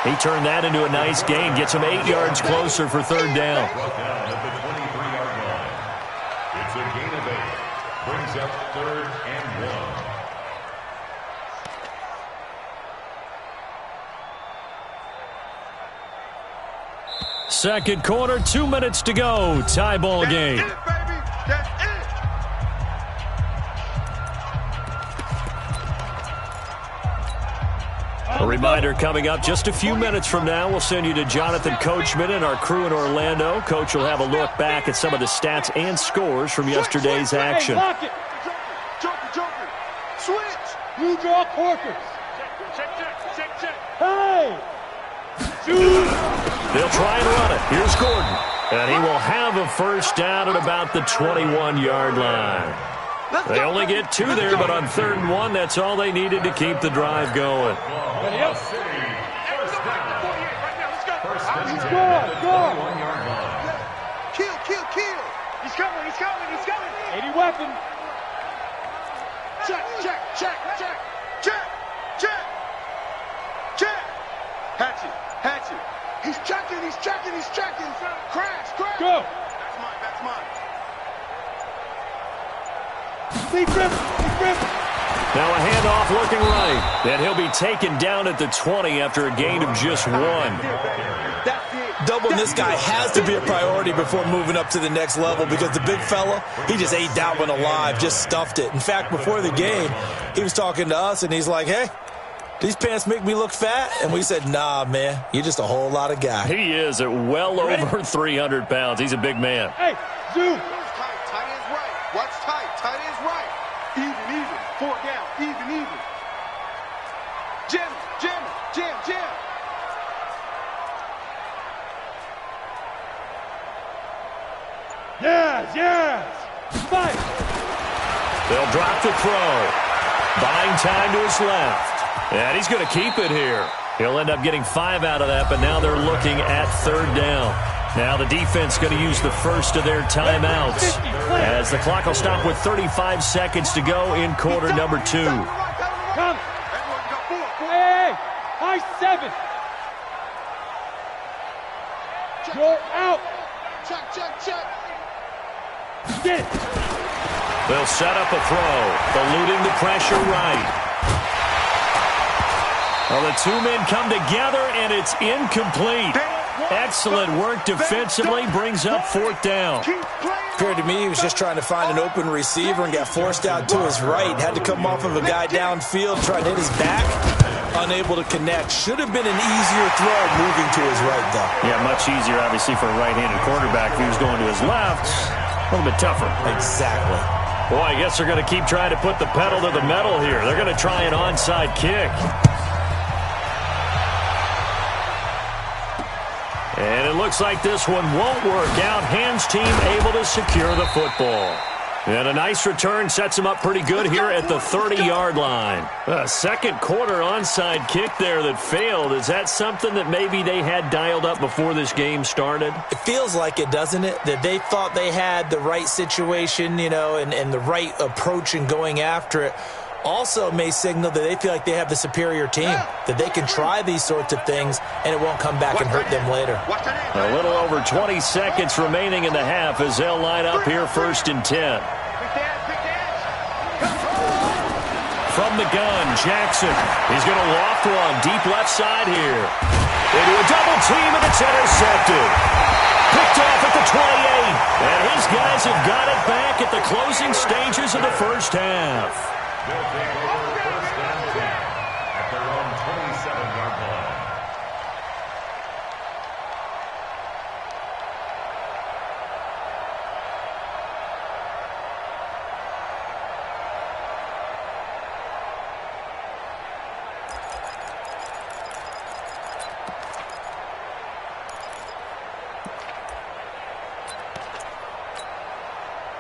He turned that into a nice gain, gets him 8 yards closer for third down. It's a gain of 8. Brings up 3rd and 1. Second quarter, 2 minutes to go. Tie ball game. That's it, baby. That's it. A reminder coming up just a few minutes from now. We'll send you to Jonathan Coachman and our crew in Orlando. Coach will have a look back at some of the stats and scores from yesterday's action. Hey, lock it. Joker. Switch. You draw corkers. Check. Hey. Shoot. They'll try and run it. Here's Gordon. And he will have a first down at about the 21-yard line. They only get 2 there, but on 3rd and 1, that's all they needed to keep the drive going. First down. He's gone. Kill. He's coming. 80 weapon. Check. Hatchet. He's checking. Crash. Go. That's mine. He gripped. Now a handoff looking right. And he'll be taken down at the 20 after a gain of just 1. Doubling this guy has to be a priority before moving up to the next level because the big fella, he just ate that one alive, just stuffed it. In fact, before the game, he was talking to us, and he's like, hey, these pants make me look fat? And we said, nah, man, you're just a whole lot of guy. He is at well over 300 pounds. He's a big man. Hey, zoom. Tight ends right. Watch tight. Tight ends right. Even. 4 down. Even. Jam. Yes. Fight. They'll drop the throw. Buying time to his left. And he's going to keep it here. He'll end up getting 5 out of that, but now they're looking at 3rd down. Now the defense going to use the first of their timeouts as the clock will stop with 35 seconds to go in quarter number 2. Come. Hey, high 7. You're out. Check. Get it. They'll set up a throw, eluding the pressure right. Well, the 2 men come together, and it's incomplete. Excellent work defensively, brings up 4th down. Appeared to me he was just trying to find an open receiver and got forced out to his right. Had to come off of a guy downfield, trying to hit his back. Unable to connect. Should have been an easier throw moving to his right, though. Yeah, much easier, obviously, for a right-handed quarterback. If he was going to his left, a little bit tougher. Exactly. Boy, I guess they're going to keep trying to put the pedal to the metal here. They're going to try an onside kick. And it looks like this one won't work out. Hands team able to secure the football. And a nice return sets him up pretty good here at the 30-yard line. A second quarter onside kick there that failed. Is that something that maybe they had dialed up before this game started? It feels like it, doesn't it? That they thought they had the right situation, and the right approach in going after it. Also may signal that they feel like they have the superior team, that they can try these sorts of things, and it won't come back and hurt them later. A little over 20 seconds remaining in the half as they'll line up here 1st and 10. From the gun, Jackson. He's going to loft one deep left side here. Into a double team, and it's intercepted. Picked off at the 28. And his guys have got it back at the closing stages of the first half. They'll take over 1st and 10 at their own 27-yard line.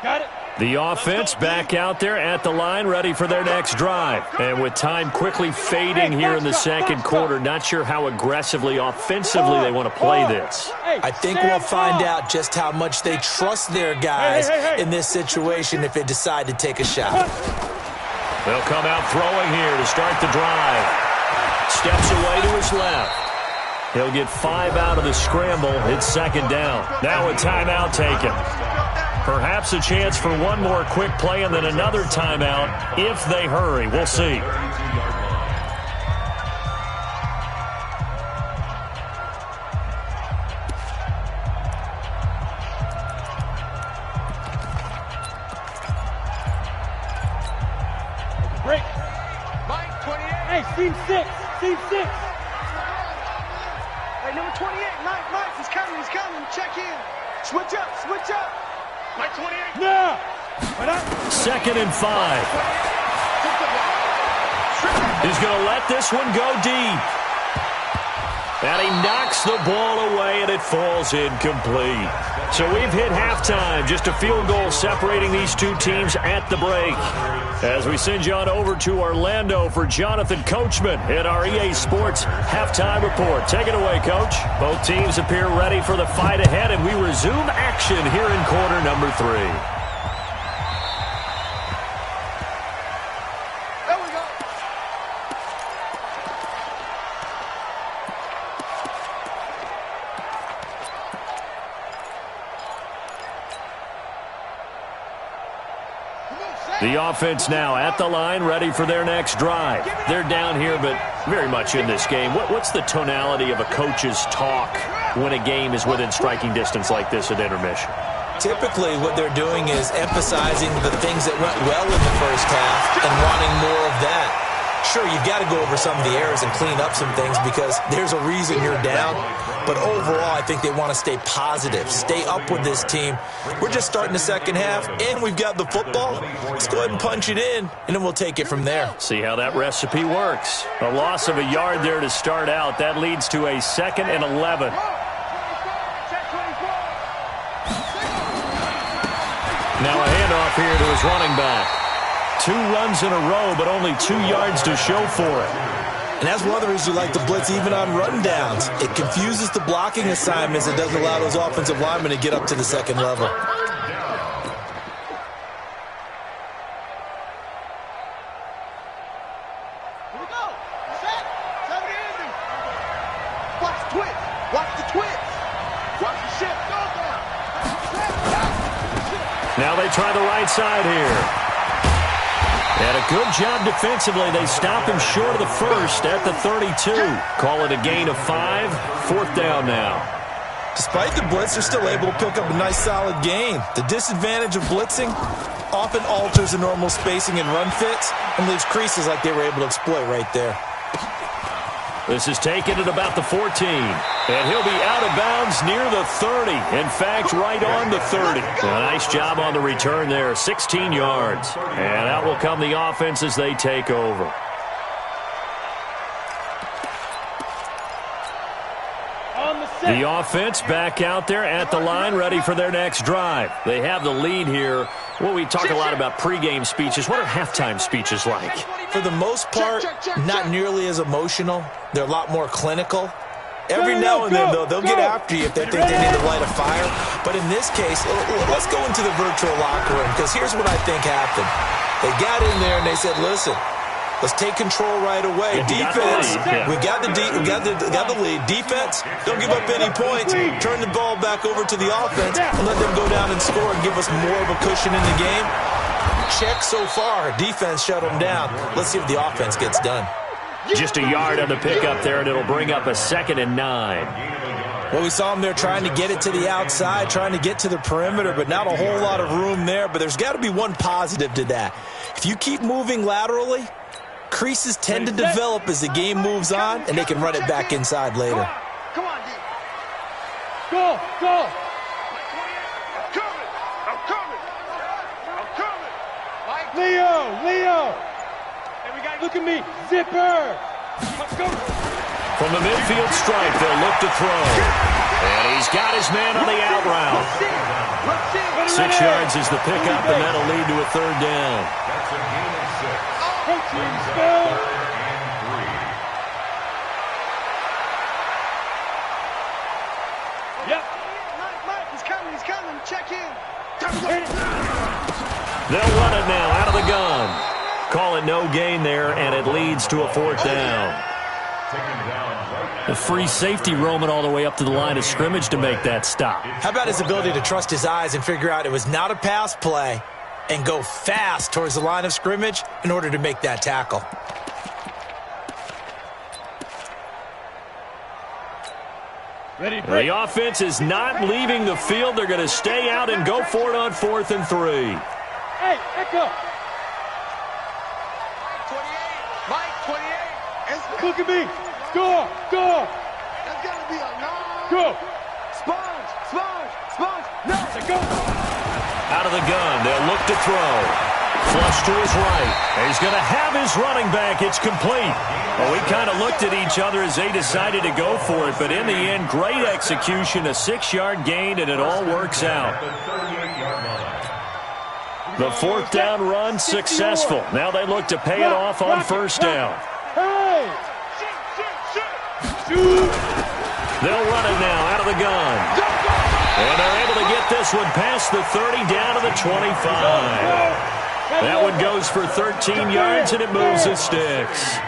Got it. The offense back out there at the line, ready for their next drive. And with time quickly fading here in the second quarter, not sure how aggressively, offensively they want to play this. I think we'll find out just how much they trust their guys in this situation if they decide to take a shot. They'll come out throwing here to start the drive. Steps away to his left. He'll get 5 out of the scramble. It's second down. Now a timeout taken. Perhaps a chance for one more quick play and then another timeout if they hurry. We'll see. Break. Mike, 28. Hey, team 6. Team 6. Hey, number 28, Mike, he's coming. Check in. Switch up. Mike 28. No. Second and 5. He's going to let this one go deep. And he knocks the ball away, and it falls incomplete. So we've hit halftime. Just a field goal separating these two teams at the break. As we send you on over to Orlando for Jonathan Coachman in our EA Sports halftime report. Take it away, Coach. Both teams appear ready for the fight ahead, and we resume action here in quarter number 3. The offense now at the line, ready for their next drive. They're down here, but very much in this game. What's the tonality of a coach's talk when a game is within striking distance like this at intermission? Typically, what they're doing is emphasizing the things that went well in the first half and wanting more of that. Sure, you've got to go over some of the errors and clean up some things because there's a reason you're down. But overall, I think they want to stay positive, stay up with this team. We're just starting the second half, and we've got the football. Let's go ahead and punch it in, and then we'll take it from there. See how that recipe works. A loss of a yard there to start out. That leads to a 2nd and 11. Now a handoff here to his running back. 2 runs in a row, but only 2 yards to show for it. And that's one of the reasons you like to blitz even on rundowns. It confuses the blocking assignments. It doesn't allow those offensive linemen to get up to the second level. Here we go. Set. 7 easy. Watch the twist. Watch the twist. Watch the shift. Go down. Now they try the right side here. And a good job defensively. They stop him short of the first at the 32. Call it a gain of 5. 4th down now. Despite the blitz, they're still able to pick up a nice solid gain. The disadvantage of blitzing often alters the normal spacing and run fits and leaves creases like they were able to exploit right there. This is taken at about the 14. And he'll be out of bounds near the 30. In fact, right on the 30. A nice job on the return there. 16 yards. And out will come the offense as they take over. The offense back out there at the line, ready for their next drive. They have the lead here. Well, we talk a lot about pregame speeches. What are halftime speeches like? For the most part, not nearly as emotional. They're a lot more clinical. Every now and then, though, they'll get after you if they think they need to light a fire. But in this case, let's go into the virtual locker room, because here's what I think happened. They got in there and they said, listen, let's take control right away. Defense, we got the lead. Defense, don't give up any points. Turn the ball back over to the offense and let them go down and score and give us more of a cushion in the game. Check so far. Defense shut them down. Let's see if the offense gets done. Just a yard on the pickup there, and it'll bring up a 2nd and 9. Well, we saw them there trying to get it to the outside, trying to get to the perimeter, but not a whole lot of room there. But there's got to be one positive to that. If you keep moving laterally, creases tend to develop as the game moves on, and they can run it back inside later. Come on, D. Go. I'm coming. Mike. Leo. Look at me. Zipper. Let's go. From the midfield stripe, they'll look to throw. And he's got his man on the out route. 6 yards is the pickup, and that'll lead to a 3rd down. That's a gain of 6. Coaching spell. 3rd and 3. Yep. Mike, he's coming. Check in. They'll run it now out of the gun. Call it no gain there, and it leads to a 4th down. Taken down right The free safety roaming all the way up to the line of scrimmage to make that stop. How about his ability to trust his eyes and figure out it was not a pass play and go fast towards the line of scrimmage in order to make that tackle? Ready, break. The offense is not leaving the field. They're going to stay out and go for it on 4th and 3. Hey, echo. Mike 28. Look at me. Score. Score. That's got to be a long. Go. Sponge. No. Go. Out of the gun. They'll look to throw. Flush to his right. He's going to have his running back. It's complete. Well, we kind of looked at each other as they decided to go for it, but in the end, great execution, a 6-yard gain, and it all works out. The 4th down run successful. Now they look to pay it off on 1st down. Hey. They'll run it now out of the gun. And they're able to get this one past the 30 down to the 25. That one goes for 13 yards, and it moves the sticks.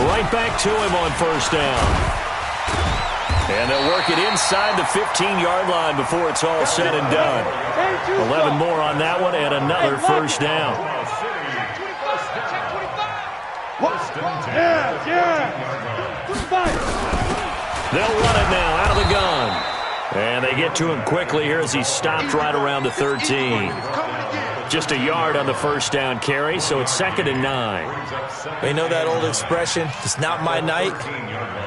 Right back to him on 1st down. And they'll work it inside the 15-yard line before it's all said and done. 11 more on that one, and another 1st down. They'll run it now out of the gun. And they get to him quickly here as he stopped right around the 13. Just a yard on the 1st down carry, so it's 2nd and 9. We know that old expression, it's not my night.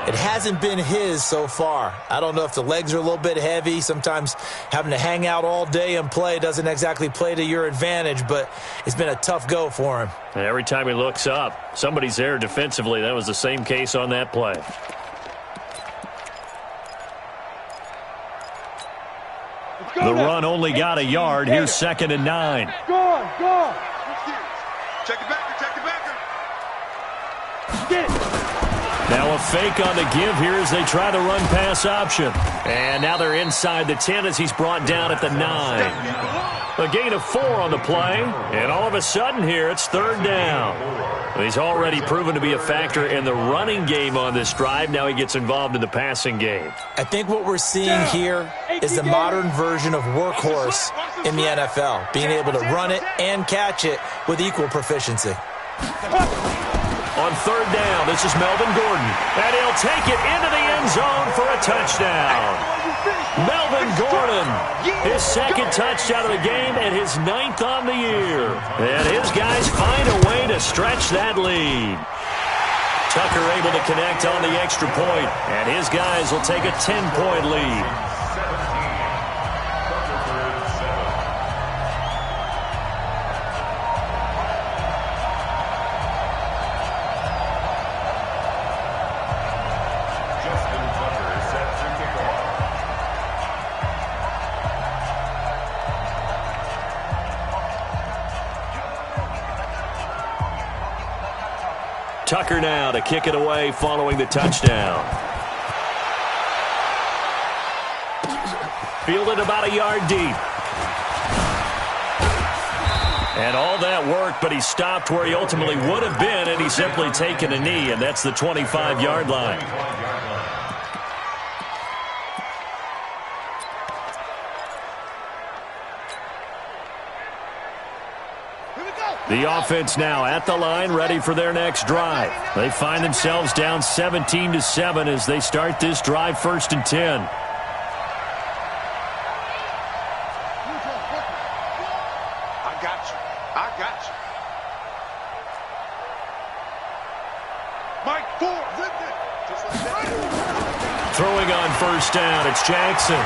It hasn't been his so far. I don't know if the legs are a little bit heavy. Sometimes having to hang out all day and play doesn't exactly play to your advantage, but it's been a tough go for him. And every time he looks up, somebody's there defensively. That was the same case on that play. The run only got a yard. Here's 2nd and 9. Go. Check it back. Get it. Now a fake on the give here as they try the run-pass option. And now they're inside the 10 as he's brought down at the 9. A gain of 4 on the play. And all of a sudden here, it's 3rd down. He's already proven to be a factor in the running game on this drive. Now he gets involved in the passing game. I think what we're seeing here is the modern version of workhorse in the NFL, being able to run it and catch it with equal proficiency. On 3rd down, this is Melvin Gordon. And he'll take it into the end zone for a touchdown. Melvin Gordon, his 2nd touchdown of the game and his 9th on the year. And his guys find a way to stretch that lead. Tucker able to connect on the extra point, and his guys will take a 10-point lead. Tucker now to kick it away following the touchdown. Fielded about a yard deep. And all that work, but he stopped where he ultimately would have been, and he's simply taken a knee, and that's the 25-yard line. The offense now at the line, ready for their next drive. They find themselves down 17-7 as they start this drive, 1st and 10. I got you. Mike 4, ripped it. Just like that. Throwing on 1st down, it's Jackson.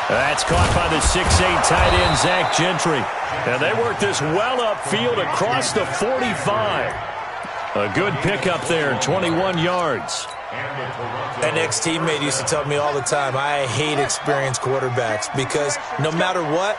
That's caught by the 6'8" tight end, Zach Gentry. And they work this well upfield across the 45. A good pickup there, 21 yards. An ex-teammate used to tell me all the time, I hate experienced quarterbacks because no matter what,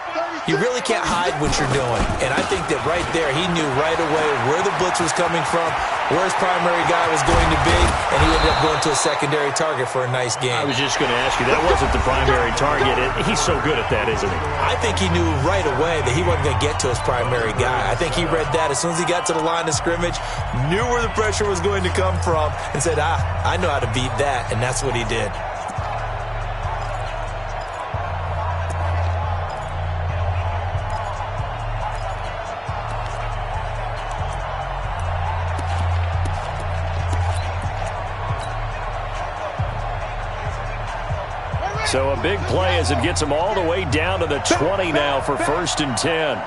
you really can't hide what you're doing. And I think that right there, he knew right away where the blitz blitz was coming from, where his primary guy was going to be, and he ended up going to a secondary target for a nice game. I was just going to ask you, that wasn't the primary target. He's so good at that, isn't he? I think he knew right away that he wasn't going to get to his primary guy. I think he read that as soon as he got to the line of scrimmage, knew where the pressure was going to come from, and said, I know how to beat that, and that's what he did. So a big play as it gets him all the way down to the 20 now for 1st and 10.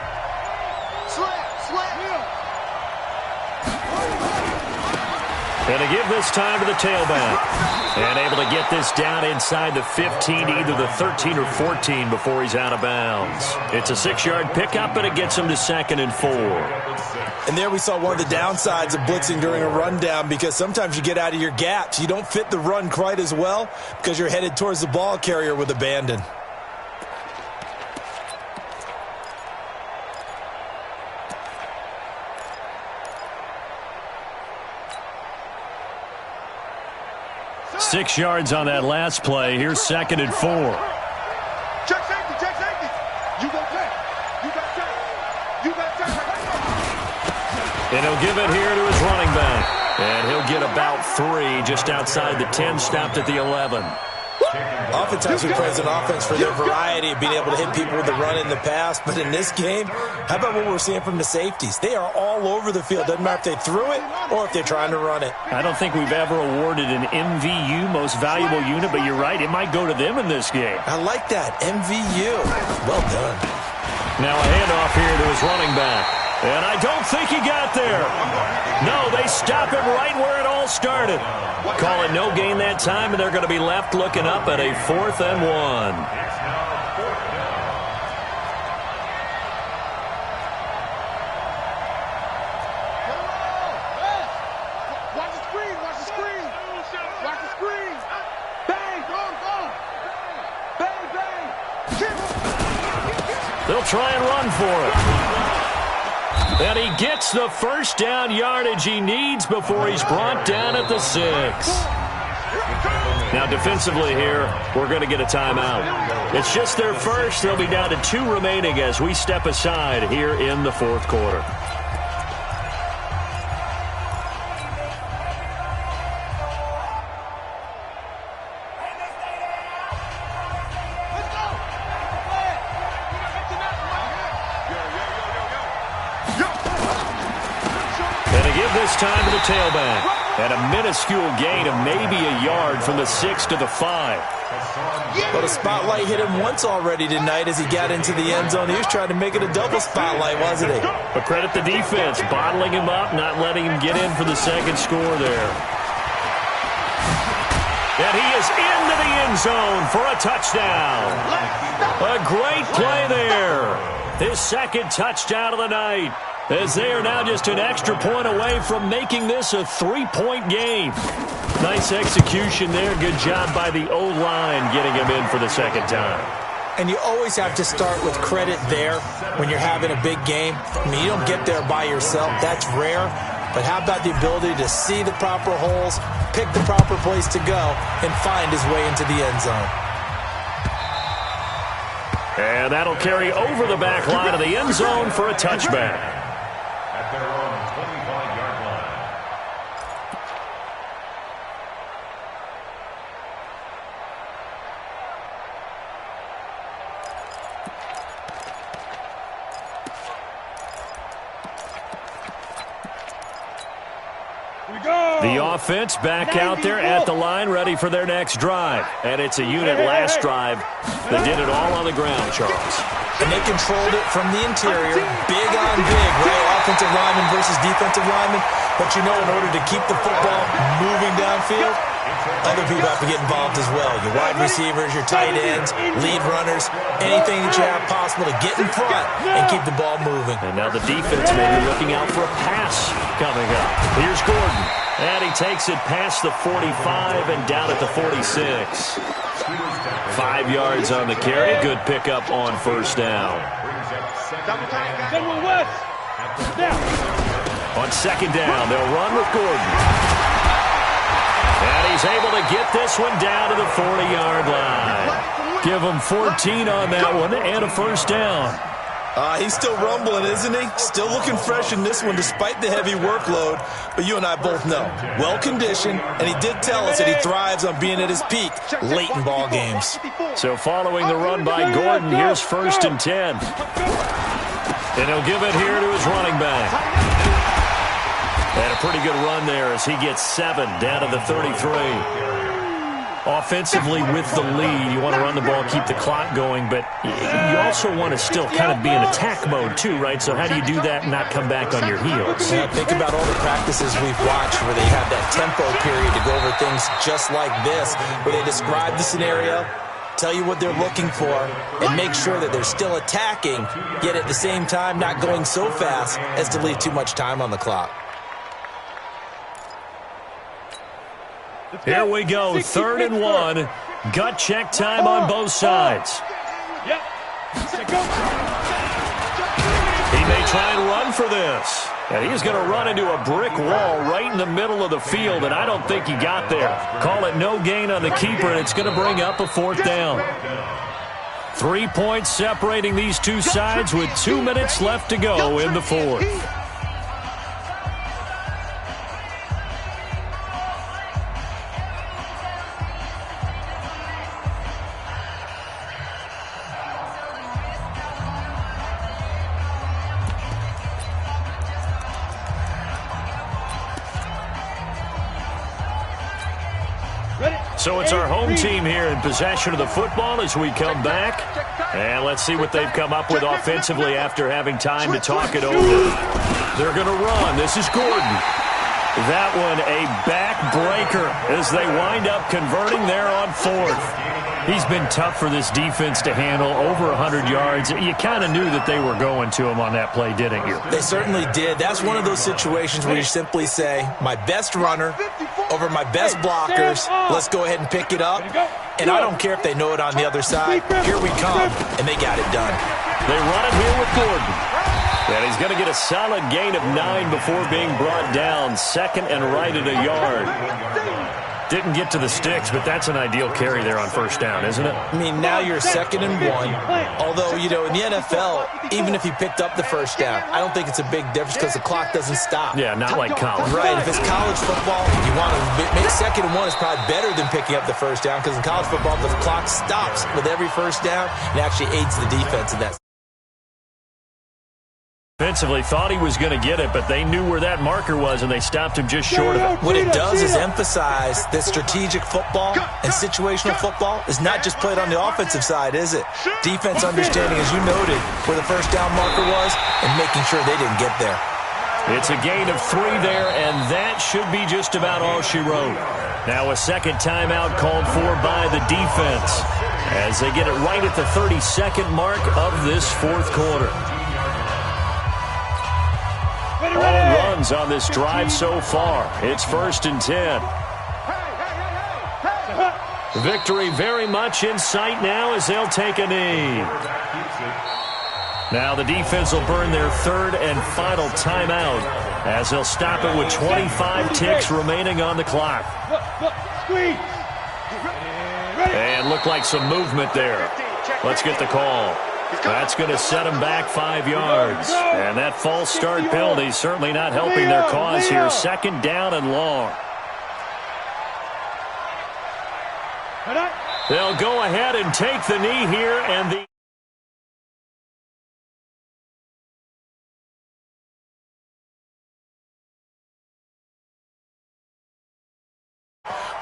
And to give this time to the tailback. And able to get this down inside the 15, either the 13 or 14 before he's out of bounds. It's a 6-yard pickup, and it gets him to 2nd and 4. And there we saw one of the downsides of blitzing during a rundown, because sometimes you get out of your gaps. You don't fit the run quite as well because you're headed towards the ball carrier with abandon. Six yards on that last play. Here's 2nd and 4. Check safety, check safety. You got check. You got check. You got check. And he'll give it here to his running back. And he'll get about 3 just outside the 10, stopped at the 11. Oftentimes we praise an offense for their variety of being able to hit people with the run in the pass, but in this game, how about what we're seeing from the safeties? They are all over the field. Doesn't matter if they threw it or if they're trying to run it. I don't think we've ever awarded an MVU, most valuable unit, but you're right, it might go to them in this game. I like that, MVU. Well done. Now a handoff here to his running back. And I don't think he got there. No, they stop him right where it all started. Call it no gain that time, and they're going to be left looking up at a 4th and 1. They'll try and run for it. And he gets the first down yardage he needs before he's brought down at the 6. Now defensively here, we're going to get a timeout. It's just their first. They'll be down to 2 remaining as we step aside here in the 4th quarter. Time to the tailback, and a minuscule gain of maybe a yard from the 6 to the 5. But the spotlight hit him once already tonight as he got into the end zone. He was trying to make it a double spotlight, wasn't he? But credit the defense, bottling him up, not letting him get in for the second score there. And he is into the end zone for a touchdown. A great play there. His second touchdown of the night, as they are now just an extra point away from making this a 3-point game. Nice execution there. Good job by the O-line getting him in for the second time. And you always have to start with credit there when you're having a big game. I mean, you don't get there by yourself. That's rare. But how about the ability to see the proper holes, pick the proper place to go, and find his way into the end zone? And that'll carry over the back line of the end zone for a touchback. At their own 25-yard line. The offense back out there at the line, ready for their next drive. And it's a unit last drive that did it all on the ground, Charles. And they controlled it from the interior, big on big, right? Offensive lineman versus defensive lineman. But you know, in order to keep the football moving downfield, other people have to get involved as well. Your wide receivers, your tight ends, lead runners, anything that you have possible to get in front and keep the ball moving. And now the defense may be looking out for a pass coming up. Here's Gordon. And he takes it past the 45 and down at the 46. 5 yards on the carry. Good pickup on first down. On second down, they'll run with Gordon. And he's able to get this one down to the 40-yard line. Give him 14 on that one and a first down. He's still rumbling, isn't he? Still looking fresh in this one despite the heavy workload. But you and I both know, well-conditioned, and he did tell us that he thrives on being at his peak late in ball games. So following the run by Gordon, here's first and 10. And he'll give it here to his running back. And a pretty good run there as he gets 7 down to the 33. Offensively with the lead, you want to run the ball, keep the clock going, but you also want to still kind of be in attack mode too, right? So how do you do that and not come back on your heels? Yeah, think about all the practices we've watched where they have that tempo period to go over things just like this, where they describe the scenario, tell you what they're looking for, and make sure that they're still attacking, yet at the same time not going so fast as to leave too much time on the clock. Here we go, 3rd and 1. Gut check time on both sides. Yep. He may try and run for this. And he's going to run into a brick wall right in the middle of the field, and I don't think he got there. Call it no gain on the keeper, and it's going to bring up a 4th down. 3 points separating these two sides with 2 minutes left to go in the 4th. So it's our home team here in possession of the football as we come back. And let's see what they've come up with offensively after having time to talk it over. They're going to run. This is Gordon. That one a backbreaker as they wind up converting there on 4th. He's been tough for this defense to handle, over 100 yards. You kind of knew that they were going to him on that play, didn't you? They certainly did. That's one of those situations where you simply say, my best runner over my best blockers, let's go ahead and pick it up. And I don't care if they know it on the other side. Here we come, and they got it done. They run it here with Gordon. And he's going to get a solid gain of 9 before being brought down. 2nd and right at a yard. Didn't get to the sticks, but that's an ideal carry there on 1st down, isn't it? I mean, now you're 2nd and 1. Although, you know, in the NFL, even if he picked up the 1st down, I don't think it's a big difference because the clock doesn't stop. Yeah, not like college. Right. If it's college football, you want to make 2nd and 1 is probably better than picking up the 1st down because in college football, the clock stops with every 1st down and actually aids the defense in that. Defensively thought he was going to get it, but they knew where that marker was, and they stopped him just short of it. What it does is emphasize that strategic football and situational football is not just played on the offensive side, is it? Defense understanding, as you noted, where the 1st down marker was and making sure they didn't get there. It's a gain of 3 there, and that should be just about all she wrote. Now a 2nd timeout called for by the defense as they get it right at the 32nd mark of this 4th quarter. All runs on this drive so far. It's 1st and 10. Victory very much in sight now as they'll take a knee. Now the defense will burn their 3rd and final timeout as they'll stop it with 25 ticks remaining on the clock. And look like some movement there. Let's get the call. That's going to set them back 5 yards. And that false start penalty certainly not helping their cause here. 2nd down and long. They'll go ahead and take the knee here, and the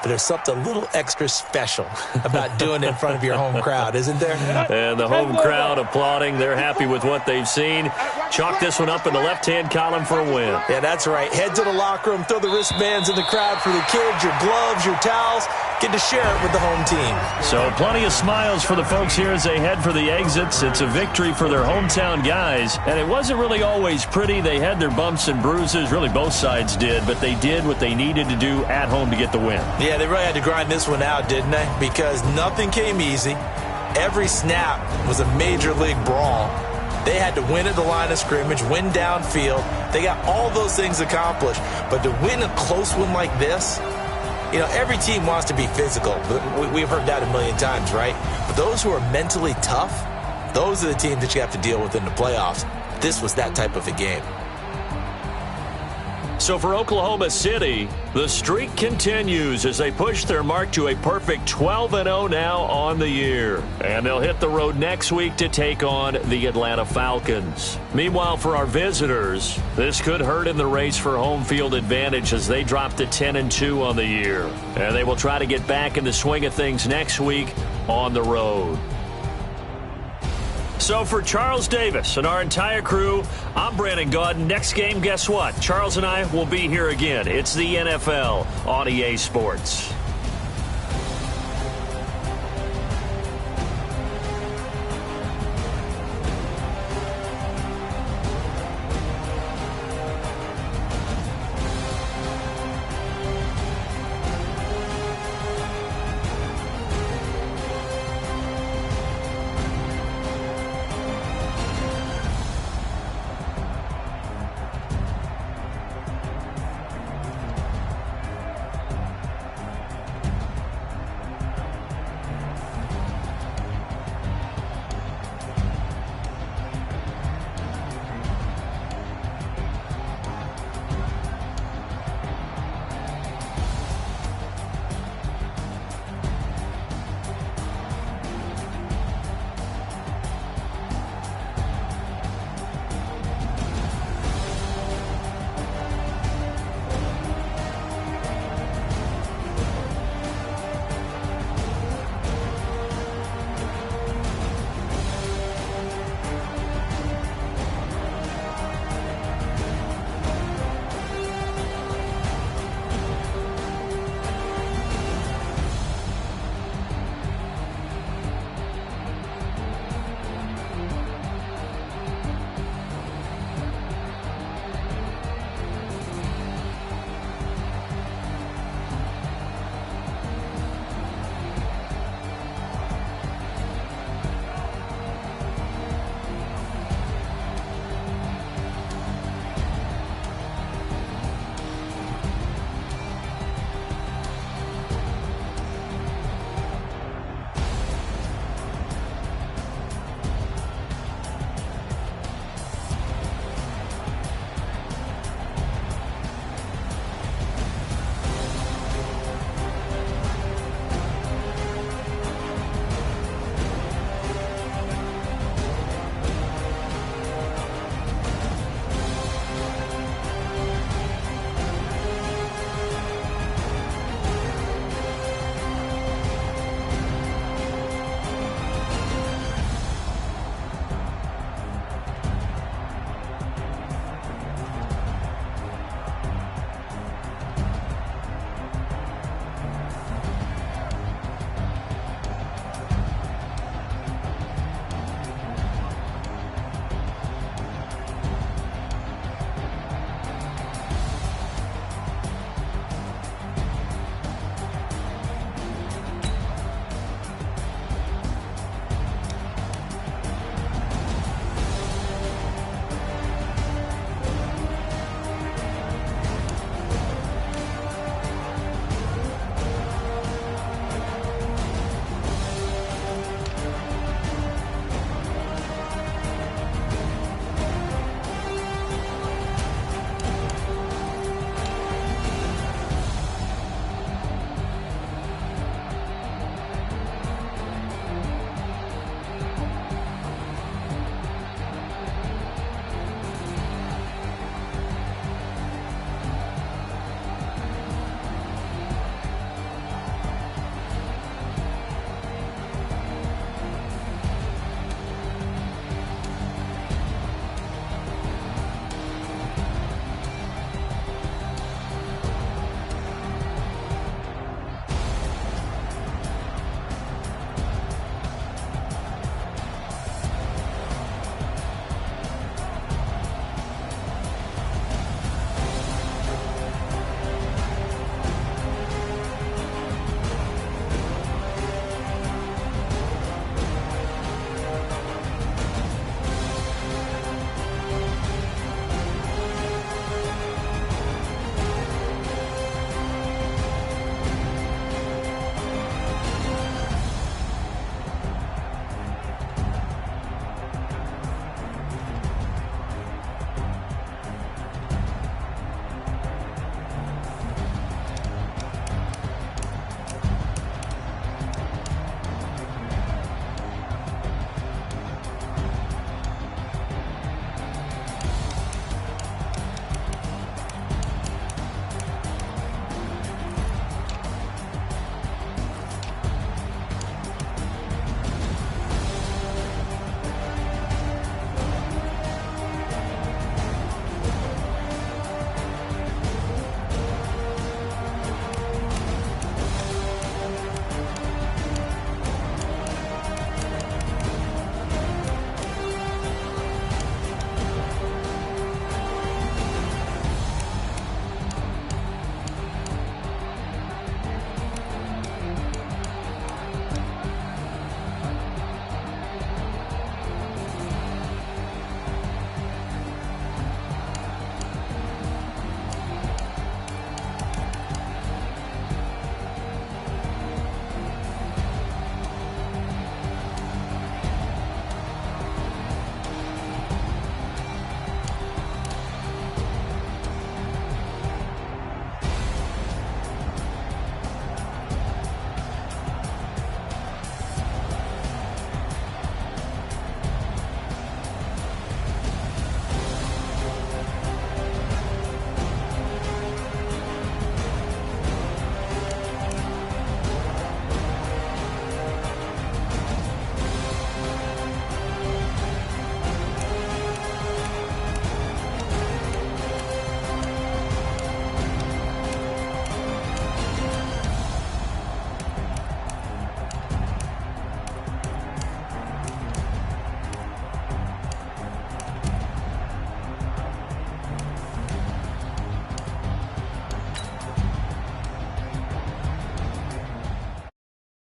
But there's something a little extra special about doing it in front of your home crowd, isn't there? And the home crowd applauding. They're happy with what they've seen. Chalk this one up in the left-hand column for a win. Yeah, that's right. Head to the locker room, throw the wristbands in the crowd for the kids, your gloves, your towels. Get to share it with the home team. So plenty of smiles for the folks here as they head for the exits. It's a victory for their hometown guys. And it wasn't really always pretty. They had their bumps and bruises. Really, both sides did. But they did what they needed to do at home to get the win. Yeah, they really had to grind this one out, didn't they? Because nothing came easy. Every snap was a major league brawl. They had to win at the line of scrimmage, win downfield. They got all those things accomplished. But to win a close one like this, you know, every team wants to be physical. We've heard that a million times, right? But those who are mentally tough, those are the teams that you have to deal with in the playoffs. This was that type of a game. So for Oklahoma City, the streak continues as they push their mark to a perfect 12-0 now on the year. And they'll hit the road next week to take on the Atlanta Falcons. Meanwhile, for our visitors, this could hurt in the race for home field advantage as they drop to 10-2 on the year. And they will try to get back in the swing of things next week on the road. So for Charles Davis and our entire crew, I'm Brandon Gaudin. Next game, guess what? Charles and I will be here again. It's the NFL on EA Sports.